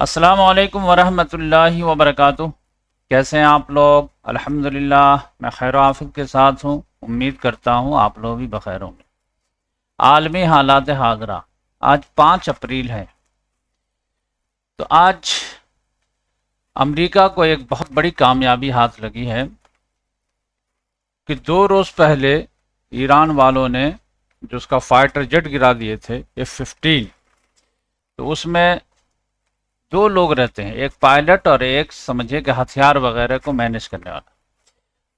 السلام علیکم ورحمۃ اللہ وبرکاتہ۔ کیسے ہیں آپ لوگ؟ الحمدللہ میں خیر و عافیت کے ساتھ ہوں، امید کرتا ہوں آپ لوگ بھی بخیر ہوں گے۔ عالمی حالات حاضرہ، آج 5 اپریل ہے۔ تو آج امریکہ کو ایک بہت بڑی کامیابی ہاتھ لگی ہے کہ 2 روز پہلے ایران والوں نے جو اس کا فائٹر جیٹ گرا دیے تھے F-15، تو اس میں 2 لوگ رہتے ہیں، ایک پائلٹ اور ایک سمجھے کہ ہتھیار وغیرہ کو مینج کرنے والا۔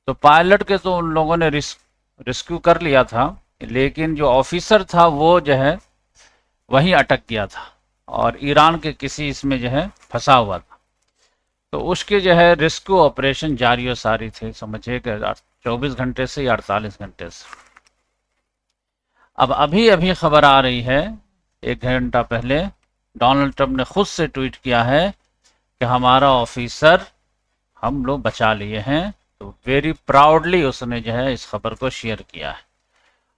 تو پائلٹ کے تو ان لوگوں نے ریسکیو کر لیا تھا، لیکن جو آفیسر تھا وہ جو ہے وہیں اٹک گیا تھا اور ایران کے کسی اس میں جو ہے پھنسا ہوا تھا۔ تو اس کے جو ہے ریسکیو آپریشن جاری و ساری تھے، سمجھے کہ 24 گھنٹے سے یا 48 گھنٹے سے۔ اب ابھی خبر آ رہی ہے، 1 گھنٹہ پہلے ڈونلڈ ٹرمپ نے خود سے ٹویٹ کیا ہے کہ ہمارا آفیسر ہم لوگ بچا لیے ہیں۔ تو ویری پراؤڈلی اس نے جو ہے اس خبر کو شیئر کیا ہے،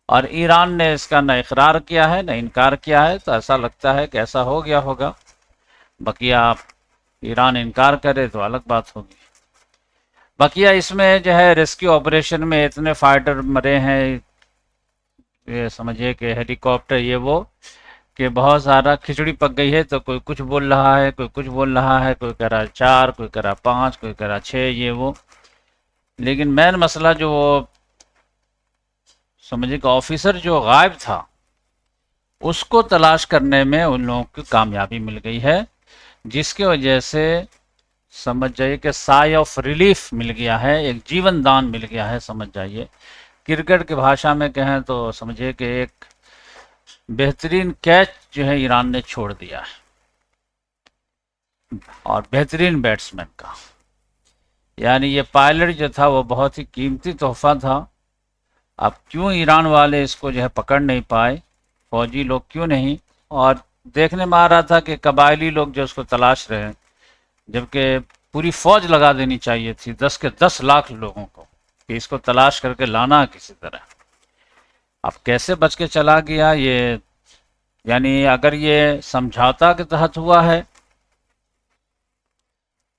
اور ایران نے اس کا نہ اقرار کیا ہے نہ انکار کیا ہے۔ تو ایسا لگتا ہے کہ ایسا ہو گیا ہوگا، بقیہ ایران انکار کرے تو الگ بات ہوگی۔ بقیہ اس میں جو ہے ریسکیو آپریشن میں اتنے فائٹر مرے ہیں، یہ سمجھے کہ ہیلی کاپٹر یہ وہ، کہ بہت سارا کھچڑی پک گئی ہے۔ تو کوئی کچھ بول رہا ہے، کوئی کچھ بول رہا ہے، کوئی کہہ رہا 4، کوئی کہہ رہا 5، کوئی کہہ رہا 6، یہ وہ۔ لیکن مین مسئلہ جو وہ سمجھے کہ آفیسر جو غائب تھا اس کو تلاش کرنے میں ان لوگوں کی کامیابی مل گئی ہے، جس کی وجہ سے سمجھ جائیے کہ سائے آف ریلیف مل گیا ہے، ایک جیون دان مل گیا ہے، سمجھ جائیے۔ کرکٹ کی بھاشا میں کہیں تو سمجھے کہ ایک بہترین کیچ جو ہے ایران نے چھوڑ دیا ہے، اور بہترین بیٹسمین کا، یعنی یہ پائلٹ جو تھا وہ بہت ہی قیمتی تحفہ تھا۔ اب کیوں ایران والے اس کو جو ہے پکڑ نہیں پائے، فوجی لوگ کیوں نہیں؟ اور دیکھنے میں آ رہا تھا کہ قبائلی لوگ جو اس کو تلاش رہے ہیں، جبکہ پوری فوج لگا دینی چاہیے تھی، 10 کے 10 لاکھ لوگوں کو، کہ اس کو تلاش کر کے لانا کسی طرح۔ اب کیسے بچ کے چلا گیا یہ، یعنی اگر یہ سمجھوتا کے تحت ہوا ہے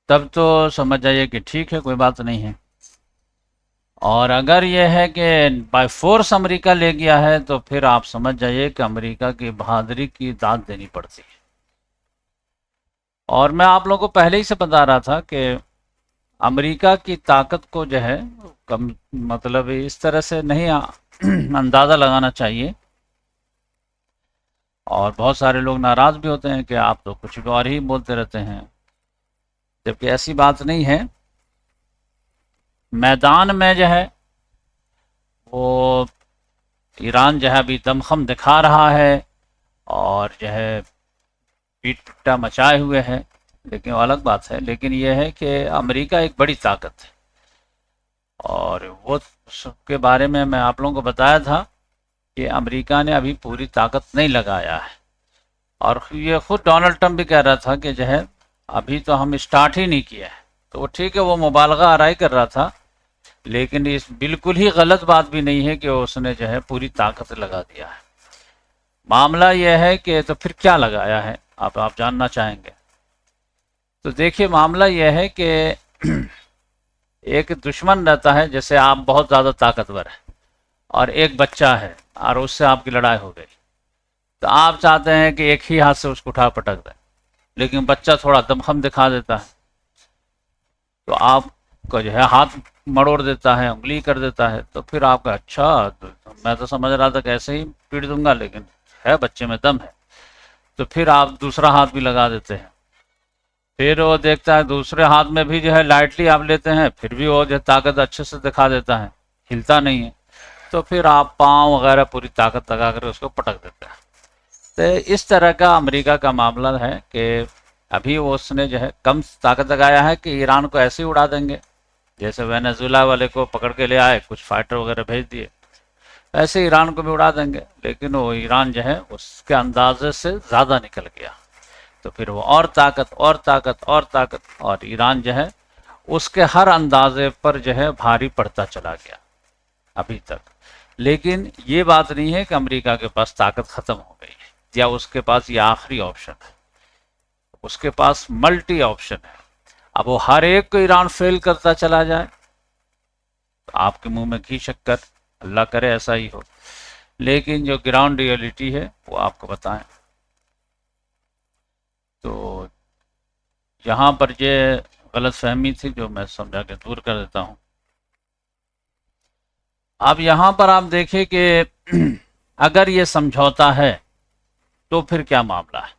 تب تو سمجھ جائیے کہ ٹھیک ہے، کوئی بات نہیں ہے، اور اگر یہ ہے کہ بائی فورس امریکہ لے گیا ہے تو پھر آپ سمجھ جائیے کہ امریکہ کی بہادری کی داد دینی پڑتی ہے۔ اور میں آپ لوگوں کو پہلے ہی سے بتا رہا تھا کہ امریکہ کی طاقت کو جو ہے مطلب اس طرح سے نہیں اندازہ لگانا چاہیے، اور بہت سارے لوگ ناراض بھی ہوتے ہیں کہ آپ تو کچھ اور ہی بولتے رہتے ہیں، جبکہ ایسی بات نہیں ہے۔ میدان میں جو ہے وہ ایران جو ہے ابھی دمخم دکھا رہا ہے اور جو ہے پیٹ پٹا مچائے ہوئے ہے، لیکن وہ الگ بات ہے۔ لیکن یہ ہے کہ امریکہ ایک بڑی طاقت ہے، اور وہ سب کے بارے میں آپ لوگوں کو بتایا تھا کہ امریکہ نے ابھی پوری طاقت نہیں لگایا ہے، اور یہ خود ڈونلڈ ٹرمپ بھی کہہ رہا تھا کہ جو ہے ابھی تو ہم اسٹارٹ ہی نہیں کیا ہے۔ تو وہ ٹھیک ہے، وہ مبالغہ آرائی کر رہا تھا، لیکن اس بالکل ہی غلط بات بھی نہیں ہے کہ اس نے جو ہے پوری طاقت لگا دیا ہے۔ معاملہ یہ ہے کہ تو پھر کیا لگایا ہے، آپ جاننا چاہیں گے؟ تو دیکھیے، معاملہ یہ ہے کہ ایک دشمن رہتا ہے، جیسے آپ بہت زیادہ طاقتور ہیں اور ایک بچہ ہے اور اس سے آپ کی لڑائی ہو گئی، تو آپ چاہتے ہیں کہ ایک ہی ہاتھ سے اس کو اٹھا پٹک دیں، لیکن بچہ تھوڑا دمخم دکھا دیتا ہے تو آپ کو جو ہے ہاتھ مڑوڑ دیتا ہے، انگلی کر دیتا ہے، تو پھر آپ کا اچھا، میں تو سمجھ رہا تھا کہ ایسے ہی پیٹ دوں گا، لیکن ہے بچے میں دم ہے، تو پھر آپ دوسرا ہاتھ بھی لگا دیتے ہیں۔ پھر وہ دیکھتا ہے دوسرے ہاتھ میں بھی جو ہے لائٹلی آپ لیتے ہیں، پھر بھی وہ جو ہے طاقت اچھے سے دکھا دیتا ہے، ہلتا نہیں ہے، تو پھر آپ پاؤں وغیرہ پوری طاقت لگا کر اس کو پٹک دیتے ہیں۔ تو اس طرح کا امریکہ کا معاملہ ہے کہ ابھی وہ اس نے جو ہے کم طاقت لگایا ہے کہ ایران کو ایسے ہی اڑا دیں گے، جیسے وینزویلا والے کو پکڑ کے لے آئے، کچھ فائٹر وغیرہ بھیج دیے، ایسے ایران کو بھی اڑا دیں گے۔ لیکن وہ ایران جو ہے اس کے اندازے سے زیادہ نکل گیا، تو پھر وہ اور طاقت اور طاقت اور طاقت، اور ایران جو ہے اس کے ہر اندازے پر جو ہے بھاری پڑتا چلا گیا ابھی تک۔ لیکن یہ بات نہیں ہے کہ امریکہ کے پاس طاقت ختم ہو گئی ہے یا اس کے پاس یہ آخری آپشن ہے، اس کے پاس ملٹی آپشن ہے. اب وہ ہر ایک کو ایران فیل کرتا چلا جائے تو آپ کے منہ میں گھی شکر، اللہ کرے ایسا ہی ہو. لیکن جو گراؤنڈ ریئلٹی ہے وہ آپ کو بتائیں. تو یہاں پر یہ غلط فہمی تھی جو میں سمجھا کے دور کر دیتا ہوں. اب یہاں پر آپ دیکھیں کہ اگر یہ سمجھوتا ہے تو پھر کیا معاملہ ہے.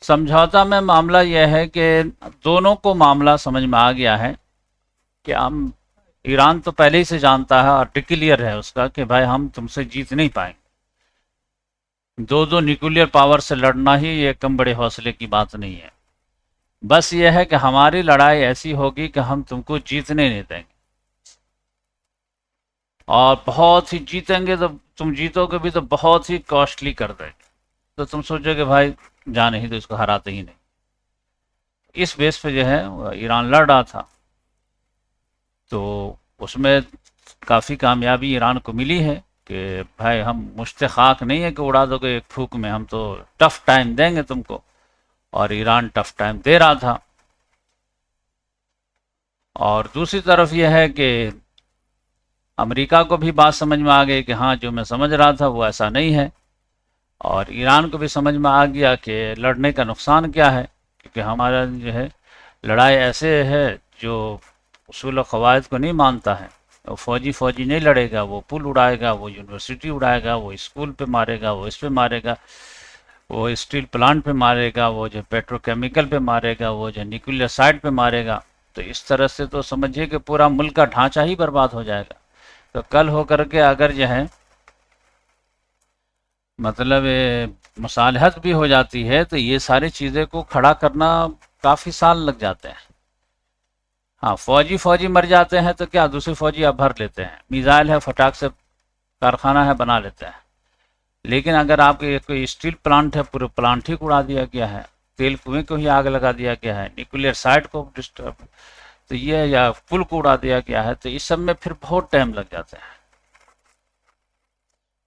سمجھوتا میں معاملہ یہ ہے کہ دونوں کو معاملہ سمجھ میں آ گیا ہے کہ ہم، ایران تو پہلے ہی سے جانتا ہے اور ڈکلیئر ہے اس کا کہ بھائی ہم تم سے جیت نہیں پائیں گے. دو نیوکلیئر پاور سے لڑنا ہی یہ کم بڑے حوصلے کی بات نہیں ہے. بس یہ ہے کہ ہماری لڑائی ایسی ہوگی کہ ہم تم کو جیتنے نہیں دیں گے، اور بہت ہی جیتیں گے تو تم جیتو گے بھی تو بہت ہی کاسٹلی کر دیں گے. تو تم سوچو کہ بھائی جانے ہی تو اس کو ہراتے ہی نہیں. اس بیس پہ جو ہے ایران لڑ رہا تھا. تو اس میں کافی کامیابی ایران کو ملی ہے کہ بھائی ہم مشت خاک نہیں ہے کہ اڑا دو گے ایک پھونک میں، ہم تو ٹف ٹائم دیں گے تم کو. اور ایران ٹف ٹائم دے رہا تھا. اور دوسری طرف یہ ہے کہ امریکہ کو بھی بات سمجھ میں آ گئی کہ ہاں جو میں سمجھ رہا تھا وہ ایسا نہیں ہے، اور ایران کو بھی سمجھ میں آ گیا کہ لڑنے کا نقصان کیا ہے. کیونکہ ہمارا جو ہے لڑائی ایسے ہے جو اصول و قواعد کو نہیں مانتا ہے. وہ فوجی نہیں لڑے گا، وہ پل اڑائے گا، وہ یونیورسٹی اڑائے گا، وہ اسکول پہ مارے گا، وہ اس پہ مارے گا، وہ اسٹیل پلانٹ پہ مارے گا، وہ جو پیٹرو کیمیکل پہ مارے گا، وہ جو نیوکلیئر سائٹ پہ مارے گا. تو اس طرح سے تو سمجھیے کہ پورا ملک کا ڈھانچہ ہی برباد ہو جائے گا. تو کل ہو کر کے اگر جو ہے مطلب مصالحت بھی ہو جاتی ہے تو یہ ساری چیزیں کو کھڑا کرنا کافی سال لگ جاتے ہیں. ہاں فوجی مر جاتے ہیں تو کیا دوسرے فوجی اب بھر لیتے ہیں، میزائل ہے، فٹاک سے کارخانہ ہے بنا لیتے ہیں. لیکن اگر آپ کے کوئی اسٹیل پلانٹ ہے، پورے پلانٹ ہی اڑا دیا گیا ہے، تیل کنویں کو ہی آگ لگا دیا گیا ہے، نیوکلیئر سائٹ کو ڈسٹرب، تو یہ یا پل کو اڑا دیا گیا ہے، تو اس سب میں پھر بہت ٹائم لگ جاتے ہیں.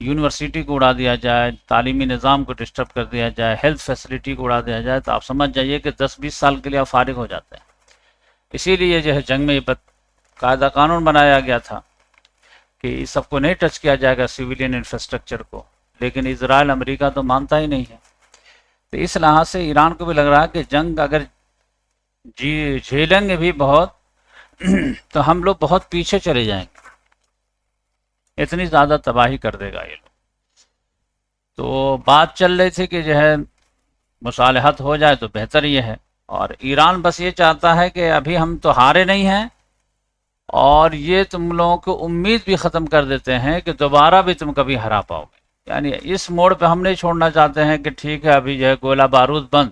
یونیورسٹی کو اڑا دیا جائے، تعلیمی نظام کو ڈسٹرب کر دیا جائے، ہیلتھ فیسلٹی کو اڑا دیا جائے، تو آپ سمجھ جائیے کہ 10-20 سال کے لیے آپ فارغ ہو جاتے ہیں. اسی لیے جو ہے جنگ میں یہ قاعدہ قانون بنایا گیا تھا کہ اس سب کو نہیں ٹچ کیا جائے گا، سویلین انفراسٹرکچر کو. لیکن اسرائیل امریکہ تو مانتا ہی نہیں ہے. تو اس لحاظ سے ایران کو بھی لگ رہا ہے کہ جنگ اگر جھیلیں گے بھی بہت تو ہم لوگ بہت پیچھے چلے جائیں گے، اتنی زیادہ تباہی کر دے گا یہ لوگ. تو بات چل رہی تھی کہ جو ہے مصالحت ہو جائے تو بہتر یہ ہے. اور ایران بس یہ چاہتا ہے کہ ابھی ہم تو ہارے نہیں ہیں، اور یہ تم لوگوں کو امید بھی ختم کر دیتے ہیں کہ دوبارہ بھی تم کبھی ہرا پاؤ گے. یعنی اس موڑ پہ ہم نہیں چھوڑنا چاہتے ہیں کہ ٹھیک ہے ابھی جو ہے گولہ بارود بند،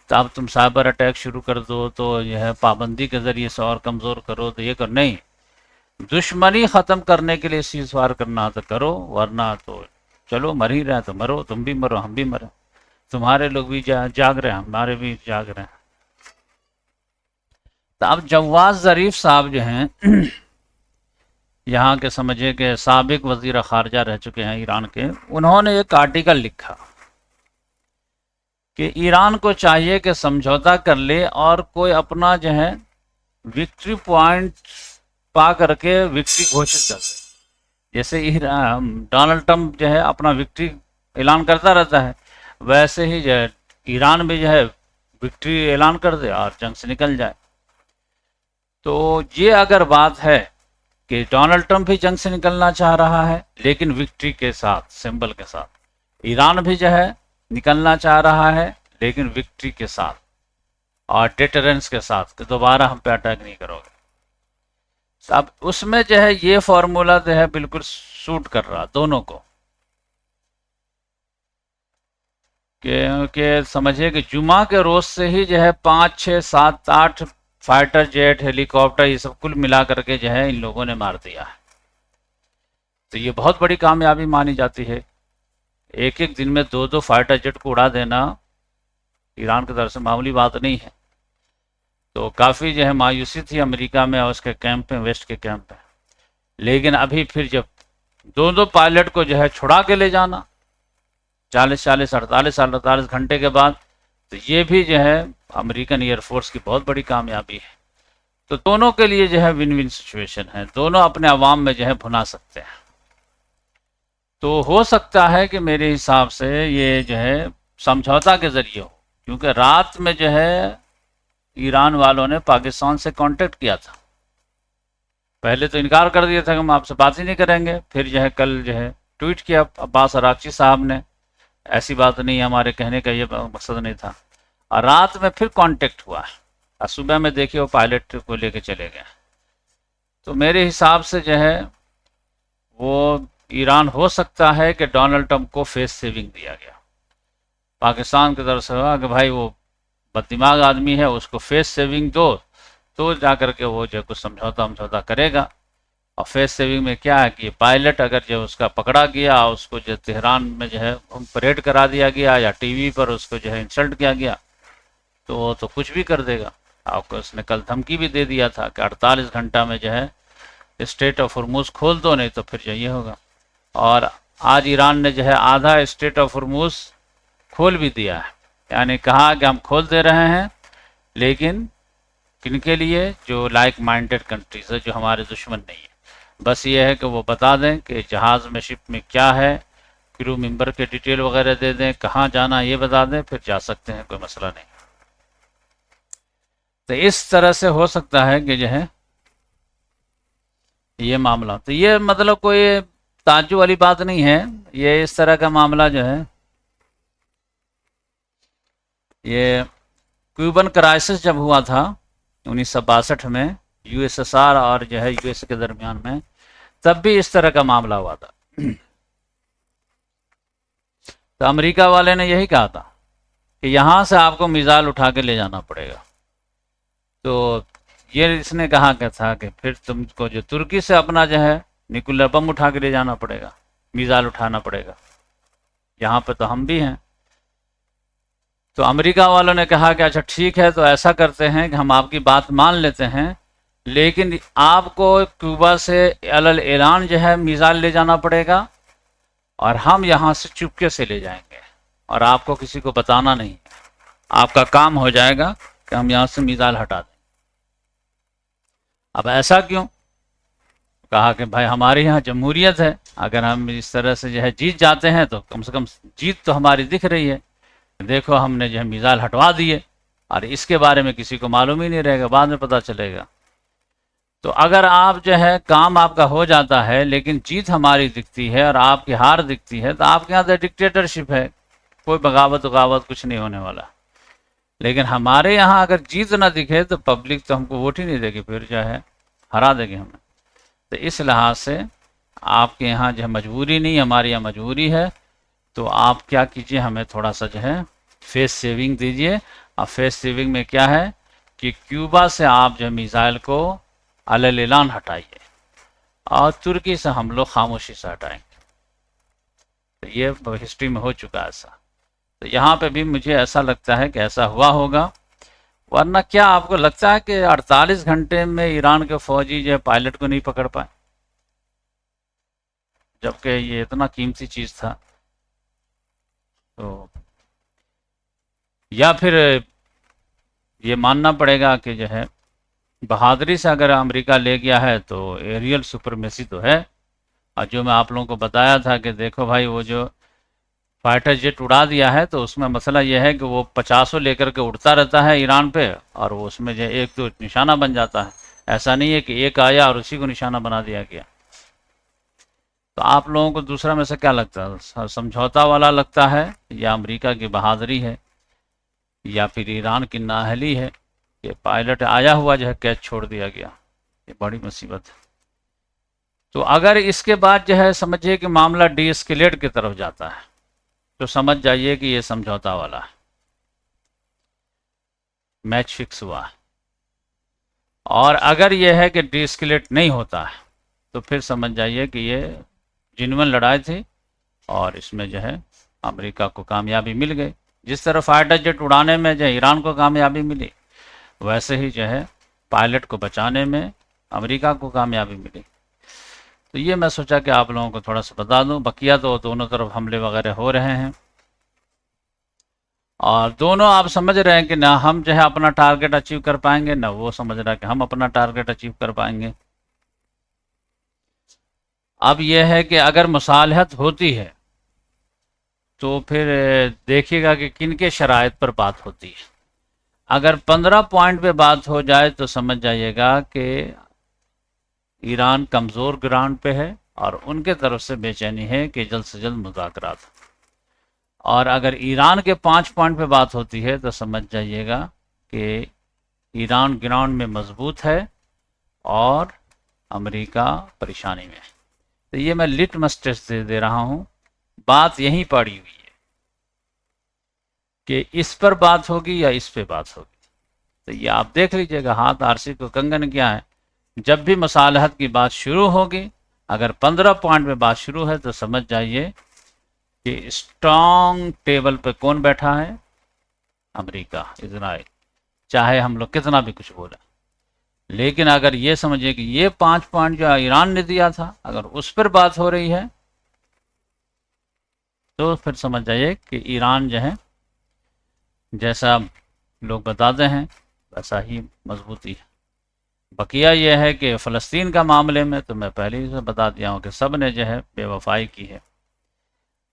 تو اب تم سائبر اٹیک شروع کر دو، تو یہ ہے پابندی کے ذریعے سے اور کمزور کرو، تو یہ کر نہیں. دشمنی ختم کرنے کے لیے سیز وار کرنا تو کرو، ورنہ تو چلو مر ہی رہے تو مرو، تم بھی مرو ہم بھی مرو، تمہارے لوگ بھی جاگ رہے ہیں ہمارے بھی جاگ رہے ہیں. تو اب جواز ظریف صاحب جو ہیں یہاں کے سمجھے کہ سابق وزیر خارجہ رہ چکے ہیں ایران کے، انہوں نے ایک آرٹیکل لکھا کہ ایران کو چاہیے کہ سمجھوتا کر لے اور کوئی اپنا جو ہے وکٹری پوائنٹ پا کر کے وکٹری گھوشت کر دے. جیسے ڈونلڈ ٹرمپ جو ہے اپنا وکٹری اعلان کرتا رہتا ہے، ویسے ہی جو ہے ایران بھی جو ہے وکٹری اعلان کر دے اور جنگ سے نکل جائے. تو یہ اگر بات ہے کہ ڈونلڈ ٹرمپ بھی جنگ سے نکلنا چاہ رہا ہے لیکن وکٹری کے ساتھ، سمبل کے ساتھ، ایران بھی جو ہے نکلنا چاہ رہا ہے لیکن وکٹری کے ساتھ اور ڈیٹرنس کے ساتھ کہ دوبارہ ہم پہ اٹیک نہیں کرو گے. اب اس میں جو ہے یہ فارمولا جو ہے بالکل سوٹ کر رہا دونوں کو، کہ سمجھے کہ جمعہ کے روز سے ہی جو ہے 5, 6, 7, 8 فائٹر جیٹ، ہیلی کاپٹر، یہ سب کل ملا کر کے جو ہے ان لوگوں نے مار دیا ہے. تو یہ بہت بڑی کامیابی مانی جاتی ہے. ایک دن میں 2 فائٹر جیٹ کو اڑا دینا ایران کی طرف سے معمولی بات نہیں ہے. تو کافی جو ہے مایوسی تھی امریکہ میں اور اس کے کیمپ میں، ویسٹ کے کیمپ میں. لیکن ابھی پھر جب 2 پائلٹ کو جو ہے چھڑا کے لے جانا 48 گھنٹے کے بعد، تو یہ بھی جو ہے امریکن ایئر فورس کی بہت بڑی کامیابی ہے. تو دونوں کے لیے جو ہے ون ون سچویشن ہے، دونوں اپنے عوام میں جو ہے بھنا سکتے ہیں. تو ہو سکتا ہے کہ میرے حساب سے یہ جو ہے سمجھوتا کے ذریعے ہو، کیونکہ رات میں جو ہے ایران والوں نے پاکستان سے کانٹیکٹ کیا تھا. پہلے تو انکار کر دیا تھا کہ ہم آپ سے بات ہی نہیں کریں گے، پھر جو ہے کل جو ہے ٹویٹ کیا عباس اراغچی صاحب نے، ایسی بات نہیں، ہمارے کہنے کا یہ مقصد نہیں تھا. اور رات میں پھر کانٹیکٹ ہوا اور صبح میں دیکھیے وہ پائلٹ کو لے کے چلے گئے. تو میرے حساب سے جو ہے وہ ایران ہو سکتا ہے کہ ڈونلڈ ٹرمپ کو فیس سیونگ دیا گیا، پاکستان کی طرف سے ہوا کہ بھائی وہ بد دماغ آدمی ہے، اس کو فیس سیونگ دو، تو جا کر کے وہ جو کچھ سمجھوتا کرے گا. اور فیس سیونگ میں کیا ہے کہ پائلٹ اگر جو اس کا پکڑا گیا، اس کو جو تہران میں جو ہے پریڈ کرا دیا گیا یا ٹی وی پر اس کو جو ہے انسلٹ کیا گیا، تو وہ تو کچھ بھی کر دے گا. آپ کو اس نے کل دھمکی بھی دے دیا تھا کہ 48 گھنٹہ میں جو ہے اسٹریٹ آف ہرموز کھول دو، نہیں تو پھر جو یہ ہوگا. اور آج ایران نے جو ہے آدھا اسٹریٹ آف ہرموز کھول بھی دیا ہے، یعنی کہا کہ ہم کھول دے رہے ہیں، لیکن کن کے لیے؟ جو لائک مائنڈڈ کنٹریز ہے، جو ہمارے دشمن نہیں ہیں. بس یہ ہے کہ وہ بتا دیں کہ جہاز میں شپ میں کیا ہے، کرو ممبر کے ڈیٹیل وغیرہ دے دیں، کہاں جانا یہ بتا دیں، پھر جا سکتے ہیں، کوئی مسئلہ نہیں. تو اس طرح سے ہو سکتا ہے کہ جو ہے یہ معاملہ، تو یہ مطلب کوئی تعجب والی بات نہیں ہے. یہ اس طرح کا معاملہ جو ہے، یہ کیوبن کرائسس جب ہوا تھا 1962 میں یو ایس ایس آر اور جو ہے یو ایس کے درمیان میں، تب بھی اس طرح کا معاملہ ہوا تھا. تو امریکہ والے نے یہی کہا تھا کہ یہاں سے آپ کو میزائل اٹھا کے لے جانا پڑے گا. تو یہ اس نے کہا کہ تھا کہ پھر تم کو جو ترکی سے اپنا جو ہے نیوکلیر بم اٹھا کے لے جانا پڑے گا، میزائل اٹھانا پڑے گا، یہاں پہ تو ہم بھی ہیں. تو امریکہ والوں نے کہا کہ اچھا ٹھیک ہے، تو ایسا کرتے ہیں کہ ہم آپ کی بات مان لیتے ہیں، لیکن آپ کو کیوبا سے علل اعلان جو ہے میزائل لے جانا پڑے گا، اور ہم یہاں سے چپکے سے لے جائیں گے، اور آپ کو کسی کو بتانا نہیں. آپ کا کام ہو جائے گا کہ ہم یہاں سے میزائل ہٹا دیں. اب ایسا کیوں؟ کہا کہ بھائی ہمارے یہاں جمہوریت ہے، اگر ہم اس طرح سے جو ہے جیت جاتے ہیں تو کم سے کم جیت تو ہماری دکھ رہی ہے، دیکھو ہم نے جو ہے میزائل ہٹوا دیے، اور اس کے بارے میں کسی کو معلوم ہی نہیں رہے گا، بعد میں پتہ چلے گا. تو اگر آپ جو ہے کام آپ کا ہو جاتا ہے لیکن جیت ہماری دکھتی ہے اور آپ کی ہار دکھتی ہے، تو آپ کے یہاں تو ڈکٹیٹرشپ ہے، کوئی بغاوت کچھ نہیں ہونے والا. لیکن ہمارے یہاں اگر جیت نہ دکھے تو پبلک تو ہم کو ووٹ ہی نہیں دے گی، پھر جو ہے ہرا دے گی ہمیں. تو اس لحاظ سے آپ کے یہاں جو ہے مجبوری نہیں، ہمارے یہاں مجبوری ہے. تو آپ کیا کیجئے، ہمیں تھوڑا سا جو ہے فیس سیونگ دیجئے. اور فیس سیونگ میں کیا ہے کہ کیوبا سے آپ جو ہے میزائل کو علل اعلان ہٹائیے، اور ترکی سے ہم لوگ خاموشی سے ہٹائیں گے. تو یہ ہسٹری میں ہو چکا ہے ایسا. تو یہاں پہ بھی مجھے ایسا لگتا ہے کہ ایسا ہوا ہوگا، ورنہ کیا آپ کو لگتا ہے کہ 48 گھنٹے میں ایران کے فوجی جو ہے پائلٹ کو نہیں پکڑ پائے، جبکہ یہ اتنا قیمتی چیز تھا؟ تو یا پھر یہ ماننا پڑے گا کہ جو ہے بہادری سے اگر امریکہ لے گیا ہے تو ایریل سپرمیسی تو ہے. اور جو میں آپ لوگوں کو بتایا تھا کہ دیکھو بھائی وہ جو فائٹر جیٹ اڑا دیا ہے، تو اس میں مسئلہ یہ ہے کہ وہ 50 لے کر کے اڑتا رہتا ہے ایران پہ، اور وہ اس میں جو ایک تو نشانہ بن جاتا ہے. ایسا نہیں ہے کہ ایک آیا اور اسی کو نشانہ بنا دیا گیا. تو آپ لوگوں کو دوسرا میں سے کیا لگتا ہے، سمجھوتا والا لگتا ہے، یا امریکہ کی بہادری ہے، یا پھر ایران کی نااہلی ہے کہ پائلٹ آیا ہوا جو ہے کیچ چھوڑ دیا گیا؟ یہ بڑی مصیبت ہے. تو اگر اس کے بعد جو ہے سمجھیے کہ معاملہ ڈی اسکیلیٹ کی طرف جاتا ہے، تو سمجھ جائیے کہ یہ سمجھوتا والا ہے، میچ فکس ہوا ہے. اور اگر یہ ہے کہ ڈی اسکیلیٹ نہیں ہوتا ہے، تو پھر سمجھ جائیے کہ یہ جنون لڑائی تھی، اور اس میں جو ہے امریکہ کو کامیابی مل گئی. جس طرح فائٹر جیٹ اڑانے میں جو ایران کو کامیابی ملی، ویسے ہی جو ہے پائلٹ کو بچانے میں امریکہ کو کامیابی ملی. تو یہ میں سوچا کہ آپ لوگوں کو تھوڑا سا بتا دوں. بقیہ تو دونوں طرف حملے وغیرہ ہو رہے ہیں. اور دونوں آپ سمجھ رہے ہیں کہ نہ ہم جو ہے اپنا ٹارگٹ اچیو کر پائیں گے، نہ وہ سمجھ رہا ہے کہ ہم اپنا ٹارگٹ اچیو کر پائیں گے۔ اب یہ ہے کہ اگر مصالحت ہوتی ہے تو پھر دیکھیے گا کہ کن کے شرائط پر بات ہوتی ہے۔ اگر 15 پوائنٹ پہ بات ہو جائے تو سمجھ جائیے گا کہ ایران کمزور گراؤنڈ پہ ہے اور ان کے طرف سے بے چینی ہے کہ جلد سے جلد مذاکرات۔ اور اگر ایران کے 5 پوائنٹ پہ بات ہوتی ہے تو سمجھ جائیے گا کہ ایران گراؤنڈ میں مضبوط ہے اور امریکہ پریشانی میں ہے۔ تو یہ میں لٹمس ٹیسٹ دے رہا ہوں، بات یہیں پڑی ہوئی ہے کہ اس پر بات ہوگی یا اس پہ بات ہوگی۔ تو یہ آپ دیکھ لیجئے گا، ہاتھ آرسی کو کنگن کیا ہے۔ جب بھی مصالحت کی بات شروع ہوگی، اگر 15 پوائنٹ میں بات شروع ہے تو سمجھ جائیے کہ اسٹرانگ ٹیبل پہ کون بیٹھا ہے؟ امریکہ، اسرائیل، چاہے ہم لوگ کتنا بھی کچھ بولیں۔ لیکن اگر یہ سمجھے کہ یہ 5 پوائنٹ جو ایران نے دیا تھا اگر اس پر بات ہو رہی ہے تو پھر سمجھ جائیے کہ ایران جو ہے جیسا لوگ بتاتے ہیں ویسا ہی مضبوطی ہے۔ بقیہ یہ ہے کہ فلسطین کا معاملے میں تو میں پہلے ہی سے بتا دیا ہوں کہ سب نے جو ہے بے وفائی کی ہے۔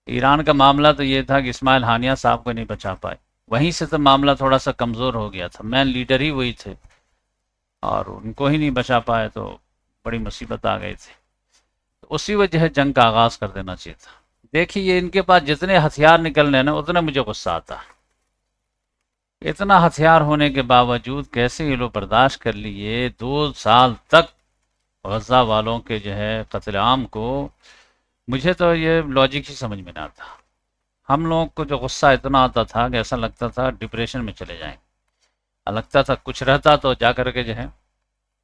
ایران کا معاملہ تو یہ تھا کہ اسماعیل ہانیہ صاحب کو نہیں بچا پائے، وہیں سے تو معاملہ تھوڑا سا کمزور ہو گیا تھا، مین لیڈر ہی وہی تھے اور ان کو ہی نہیں بچا پائے تو بڑی مصیبت آ گئی تھی۔ اسی وجہ جنگ کا آغاز کر دینا چاہیے تھا۔ دیکھیے ان کے پاس جتنے ہتھیار نکلنے ہیں نا اتنا مجھے غصہ آتا ہے۔ اتنا ہتھیار ہونے کے باوجود کیسے یہ لوگ برداشت کر لیے 2 سال تک غزہ والوں کے جو ہے قتل عام کو؟ مجھے تو یہ لاجک ہی سمجھ میں نہ آتا۔ ہم لوگوں کو جو غصہ اتنا آتا تھا کہ ایسا لگتا تھا ڈپریشن میں چلے جائیں، لگتا تھا کچھ رہتا تو جا کر کے جو ہے،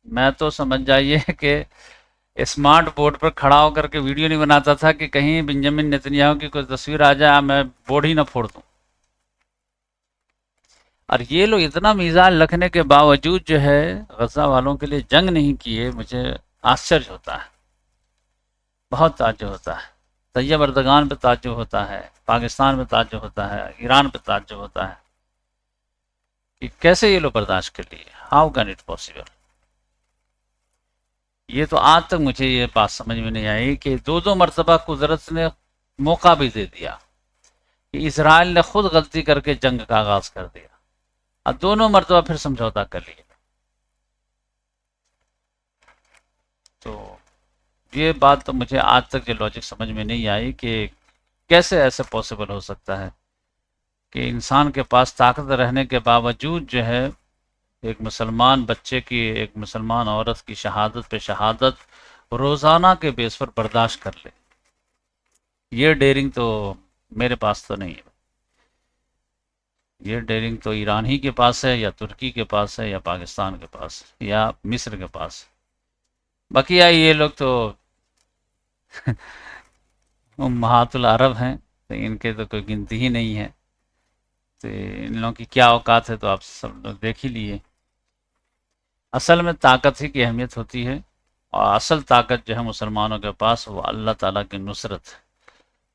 میں تو سمجھ جائیے کہ اسمارٹ بورڈ پر کھڑا ہو کر کے ویڈیو نہیں بناتا تھا کہ کہیں بنجامن نتنیاہو کی کوئی تصویر آ جائے میں بورڈ ہی نہ پھوڑ دوں۔ اور یہ لوگ اتنا میزان رکھنے کے باوجود جو ہے غزہ والوں کے لیے جنگ نہیں کیے، مجھے آشچرج ہوتا ہے، بہت تعجب ہوتا ہے۔ طیب اردگان پہ تعجب ہوتا ہے، پاکستان پہ تعجب ہوتا ہے، ایران پہ تعجب ہوتا ہے کہ کیسے یہ لوگ برداشت کر لیے۔ How can it possible? یہ تو آج تک مجھے یہ بات سمجھ میں نہیں آئی کہ 2 مرتبہ قدرت نے موقع بھی دے دیا کہ اسرائیل نے خود غلطی کر کے جنگ کا آغاز کر دیا اور 2 مرتبہ پھر سمجھوتا کر لیا۔ تو یہ بات تو مجھے آج تک جو لاجک سمجھ میں نہیں آئی کہ کیسے ایسے پاسبل ہو سکتا ہے کہ انسان کے پاس طاقت رہنے کے باوجود جو ہے ایک مسلمان بچے کی، ایک مسلمان عورت کی شہادت پہ شہادت روزانہ کے بیس پر برداشت کر لے۔ یہ ڈیرنگ تو میرے پاس تو نہیں ہے، یہ ڈیرنگ تو ایران ہی کے پاس ہے یا ترکی کے پاس ہے یا پاکستان کے پاس یا مصر کے پاس۔ بقیہ یہ لوگ تو امہات العرب ہیں، تو ان کے تو کوئی گنتی ہی نہیں ہے۔ تو ان لوگوں کی کیا اوقات ہے تو آپ سب لوگ دیکھ ہی لیے۔ اصل میں طاقت ہی کی اہمیت ہوتی ہے، اور اصل طاقت جو ہے مسلمانوں کے پاس وہ اللہ تعالیٰ کی نصرت ہے۔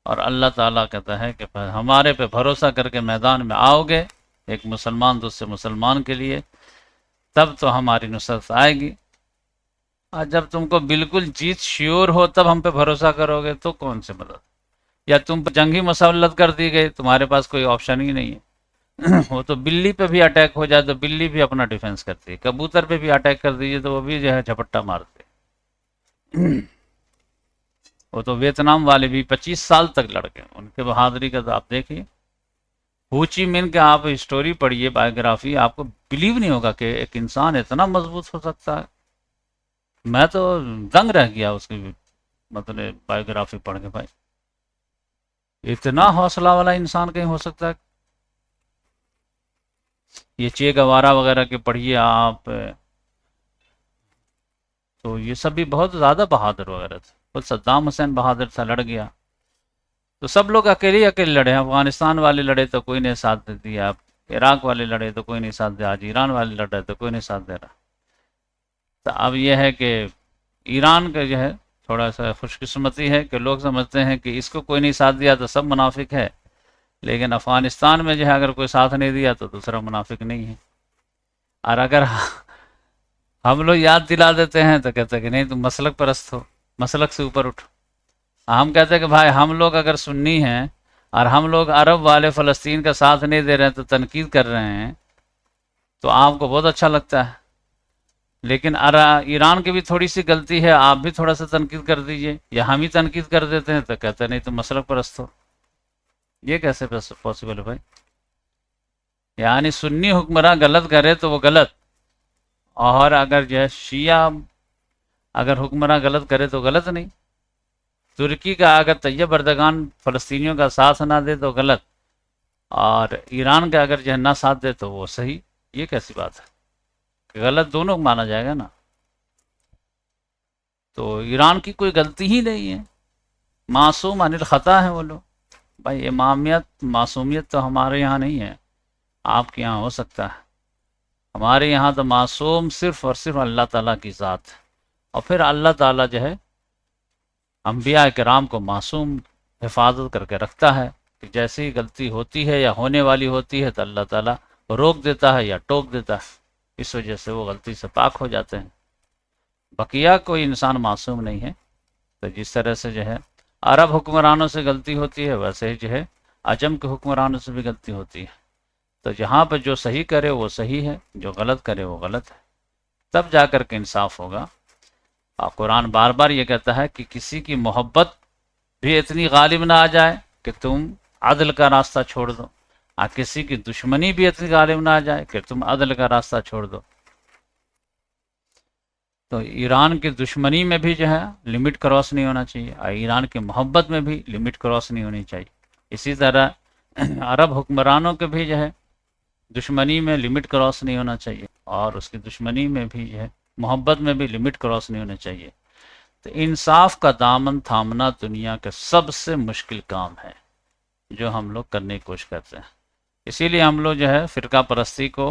اور اللہ تعالیٰ کہتا ہے کہ ہمارے پہ بھروسہ کر کے میدان میں آؤ گے ایک مسلمان دوسرے مسلمان کے لیے، تب تو ہماری نصرت آئے گی۔ اور جب تم کو بالکل جیت شیور ہو تب ہم پہ بھروسہ کرو گے تو کون سے مدد؟ یا تم پہ جنگی مسلط کر دی گئی، تمہارے پاس کوئی آپشن ہی نہیں ہے۔ وہ تو بلی پہ بھی اٹیک ہو جائے تو بلی بھی اپنا ڈیفنس کرتی ہے، کبوتر پہ بھی اٹیک کر دیجیے تو وہ بھی جو ہے جھپٹا مارتے۔ وہ تو ویتنام والے بھی 25 سال تک لڑ گئے، ان کے بہادری کا تو آپ دیکھیے۔ ہوچی من کے آپ اسٹوری پڑھیے، بایوگرافی، آپ کو بلیو نہیں ہوگا کہ ایک انسان اتنا مضبوط ہو سکتا ہے۔ میں تو دنگ رہ گیا اس کی مطلب بایوگرافی پڑھ کے، بھائی اتنا حوصلہ والا انسان کہیں ہو سکتا ہے؟ یہ چے گوارا وغیرہ کے پڑھیے آپ، تو یہ سب بھی بہت زیادہ بہادر وغیرہ تھے۔ خود صدام حسین بہادر تھا، لڑ گیا۔ تو سب لوگ اکیلے ہی اکیلے لڑے ہیں، افغانستان والے لڑے تو کوئی نہیں ساتھ دیا، عراق والے لڑے تو کوئی نہیں ساتھ دیا، آج ایران والے لڑ رہے تو کوئی نہیں ساتھ دے رہا۔ تو اب یہ ہے کہ ایران کا جو ہے تھوڑا سا خوش قسمتی ہے کہ لوگ سمجھتے ہیں کہ اس کو کوئی نہیں ساتھ دیا تو سب منافق ہے، لیکن افغانستان میں جو ہے اگر کوئی ساتھ نہیں دیا تو دوسرا منافق نہیں ہے. اور اگر ہم لوگ یاد دلا دیتے ہیں تو کہتے ہیں کہ نہیں تم مسلک پرست ہو، مسلک سے اوپر اٹھو. ہم کہتے ہیں کہ بھائی ہم لوگ اگر سنی ہیں اور ہم لوگ عرب والے فلسطین کا ساتھ نہیں دے رہے ہیں تو تنقید کر رہے ہیں تو آپ کو بہت اچھا لگتا ہے، لیکن ایران کی بھی تھوڑی سی غلطی ہے، آپ بھی تھوڑا سا تنقید کر دیجئے، یا ہم ہی تنقید کر دیتے ہیں تو کہتے ہیں نہیں تم مسلک پرست ہو. یہ کیسے پاسبل ہے بھائی؟ یعنی سنی حکمراں غلط کرے تو وہ غلط، اور اگر جو ہے شیعہ اگر حکمراں غلط کرے تو غلط نہیں. ترکی کا اگر طیب اردگان فلسطینیوں کا ساتھ نہ دے تو غلط، اور ایران کا اگر جو ہے نہ ساتھ دے تو وہ صحیح. یہ کیسی بات ہے؟ غلط دونوں مانا جائے گا نا. تو ایران کی کوئی غلطی ہی نہیں ہے، معصوم عن الخطا ہے وہ لوگ. بھائی امامیت معصومیت تو ہمارے یہاں نہیں ہے، آپ کے یہاں ہو سکتا ہے، ہمارے یہاں تو معصوم صرف اور صرف اللہ تعالیٰ کی ذات ہے. اور پھر اللہ تعالیٰ جو ہے انبیاء کرام کو معصوم حفاظت کر کے رکھتا ہے کہ جیسی غلطی ہوتی ہے یا ہونے والی ہوتی ہے تو اللہ تعالیٰ روک دیتا ہے یا ٹوک دیتا ہے، اس وجہ سے وہ غلطی سے پاک ہو جاتے ہیں. بقیہ کوئی انسان معصوم نہیں ہے. تو جس طرح سے جو ہے عرب حکمرانوں سے غلطی ہوتی ہے ویسے ہی جو ہے عجم کے حکمرانوں سے بھی غلطی ہوتی ہے. تو جہاں پہ جو صحیح کرے وہ صحیح ہے، جو غلط کرے وہ غلط ہے، تب جا کر کے انصاف ہوگا. اور قرآن بار بار یہ کہتا ہے کہ کسی کی محبت بھی اتنی غالب نہ آ جائے کہ تم عدل کا راستہ چھوڑ دو، اور کسی کی دشمنی بھی اتنی غالب نہ آ جائے کہ تم عدل کا راستہ چھوڑ دو. تو ایران کی دشمنی میں بھی جو ہے لمٹ کراس نہیں ہونا چاہیے، اور ایران کی محبت میں بھی لمٹ کراس نہیں ہونی چاہیے. اسی طرح عرب حکمرانوں کے بھی جو ہے دشمنی میں لمٹ کراس نہیں ہونا چاہیے، اور اس کی دشمنی میں بھی جو ہے محبت میں بھی لمٹ کراس نہیں ہونا چاہیے. تو انصاف کا دامن تھامنا دنیا کا سب سے مشکل کام ہے جو ہم لوگ کرنے کی کوشش کرتے ہیں. اسی لیے ہم لوگ جو ہے فرقہ پرستی کو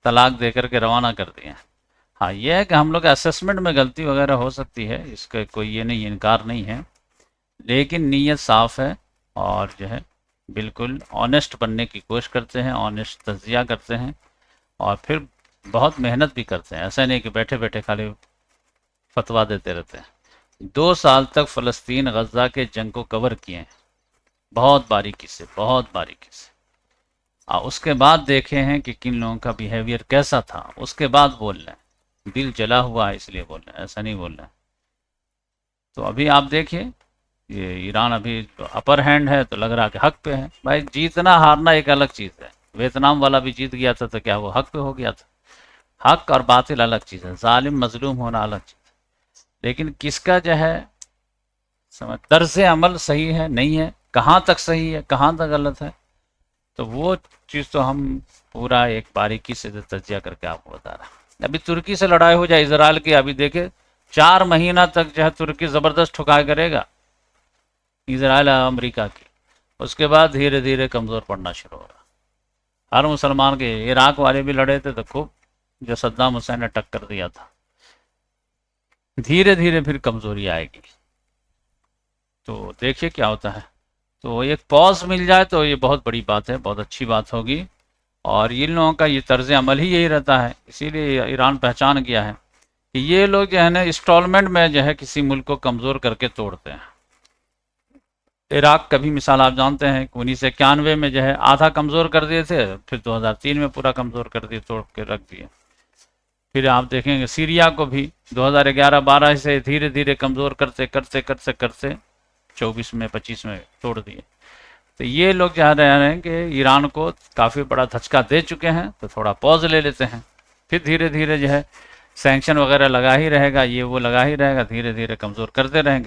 طلاق دے کر کے روانہ کر دیے ہیں. ہاں یہ ہے کہ ہم لوگ اسسمنٹ میں غلطی وغیرہ ہو سکتی ہے، اس کا کوئی یہ نہیں انکار نہیں ہے، لیکن نیت صاف ہے اور جو ہے بالکل آنیسٹ بننے کی کوشش کرتے ہیں، آنیسٹ تجزیہ کرتے ہیں، اور پھر بہت محنت بھی کرتے ہیں. ایسا نہیں کہ بیٹھے بیٹھے خالی فتویٰ دیتے رہتے ہیں. 2 سال تک فلسطین غزہ کے جنگ کو کور کیے ہیں، بہت باریکی سے، بہت باریکی سے. اس کے بعد دیکھے ہیں کہ کن لوگوں کا بیہیویئر کیسا تھا، اس کے بعد بول رہے ہیں. دل جلا ہوا ہے اس لیے بول رہے ہیں، ایسا نہیں بول رہے ہیں. تو ابھی آپ دیکھیے یہ ایران ابھی اپر ہینڈ ہے تو لگ رہا کہ حق پہ ہے. بھائی جیتنا ہارنا ایک الگ چیز ہے، ویتنام والا بھی جیت گیا تھا تو کیا وہ حق پہ ہو گیا تھا؟ حق اور باطل الگ چیز ہے، ظالم مظلوم ہونا الگ چیز ہے. لیکن کس کا جو ہے طرز عمل صحیح ہے نہیں ہے، کہاں تک صحیح ہے کہاں تک غلط ہے، تو وہ چیز تو ہم پورا ایک باریکی سے تجزیہ کر کے آپ کو بتا رہا ہیں. ابھی ترکی سے لڑائی ہو جائے اسرائیل کی، ابھی دیکھیں 4 مہینہ تک جو ہے ترکی زبردست ٹھکائی کرے گا اسرائیل اور امریکہ کی، اس کے بعد دھیرے دھیرے کمزور پڑنا شروع ہو رہا. ہر مسلمان کے عراق والے بھی لڑے تھے تو خوب جو صدام حسین نے ٹکر دیا تھا، دھیرے دھیرے پھر کمزوری آئے گی. تو دیکھیے کیا ہوتا ہے. تو ایک پاز مل جائے تو یہ بہت بڑی بات ہے، بہت اچھی بات ہوگی. اور ان لوگوں کا یہ طرز عمل ہی یہی رہتا ہے، اسی لیے ایران پہچان گیا ہے کہ یہ لوگ جو ہے نا انسٹالمنٹ میں جو ہے کسی ملک کو کمزور کر کے توڑتے ہیں. عراق کا بھی مثال آپ جانتے ہیں کہ 1991 میں جو ہے آدھا کمزور کر دیے تھے، پھر 2003 میں پورا کمزور کر دیے، توڑ کے رکھ دیے. پھر آپ دیکھیں گے سیریا کو بھی 2011-12 سے دھیرے دھیرے کمزور کرتے کرتے کرتے کرتے 24 میں 25 میں توڑ دیے. تو یہ لوگ چاہ رہے ہیں کہ ایران کو کافی بڑا دھچکا دے چکے ہیں تو تھوڑا پوز لے لیتے ہیں، پھر دھیرے دھیرے جو ہے سینکشن وغیرہ لگا ہی رہے گا، یہ وہ لگا ہی رہے گا، دھیرے دھیرے کمزور کرتے رہیں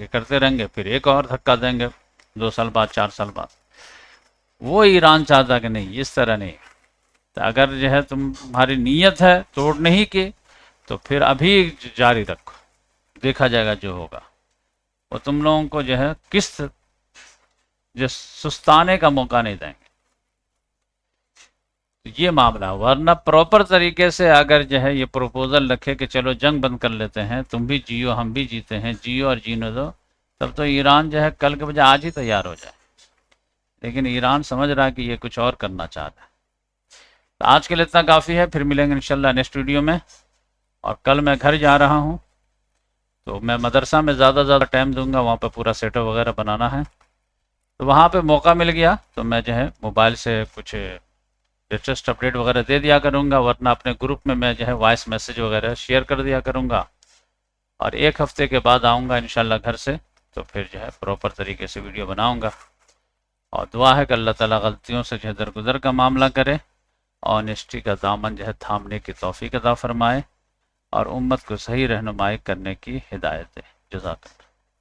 گے، پھر ایک اور دھکا دیں گے 2 سال بعد 4 سال بعد. وہ ایران چاہتا کہ نہیں، اس طرح نہیں. تو اگر جو ہے تمہاری نیت ہے توڑنے ہی کی تو پھر ابھی جاری رکھو، دیکھا جائے گا جو ہوگا. اور تم لوگوں کو جو ہے کس جو سستانے کا موقع نہیں دیں گے. تو یہ معاملہ، ورنہ پراپر طریقے سے اگر جو ہے یہ پروپوزل رکھے کہ چلو جنگ بند کر لیتے ہیں، تم بھی جیو ہم بھی جیتے ہیں، جیو اور جینے دو، تب تو ایران جو ہے کل کے بجائے آج ہی تیار ہو جائے. لیکن ایران سمجھ رہا ہے کہ یہ کچھ اور کرنا چاہتا ہے. تو آج کے لیے اتنا کافی ہے، پھر ملیں گے انشاءاللہ نیکسٹ ویڈیو میں. اور کل میں گھر جا رہا ہوں، تو میں مدرسہ میں زیادہ ٹائم دوں گا، وہاں پہ پورا سیٹ اپ وغیرہ بنانا ہے. تو وہاں پہ موقع مل گیا تو میں جو ہے موبائل سے کچھ لیٹسٹ اپڈیٹ وغیرہ دے دیا کروں گا، ورنہ اپنے گروپ میں جو ہے وائس میسیج وغیرہ شیئر کر دیا کروں گا. اور ایک ہفتے کے بعد آؤں گا انشاءاللہ گھر سے، تو پھر جو ہے پراپر طریقے سے ویڈیو بناؤں گا. اور دعا ہے کہ اللہ تعالیٰ غلطیوں سے جو ہے درگزر کا معاملہ کرے، آنیسٹی کا دامن جو ہے تھامنے کی توفیق عطا فرمائے، اور امت کو صحیح رہنمائی کرنے کی ہدایت دے. جزاک اللہ.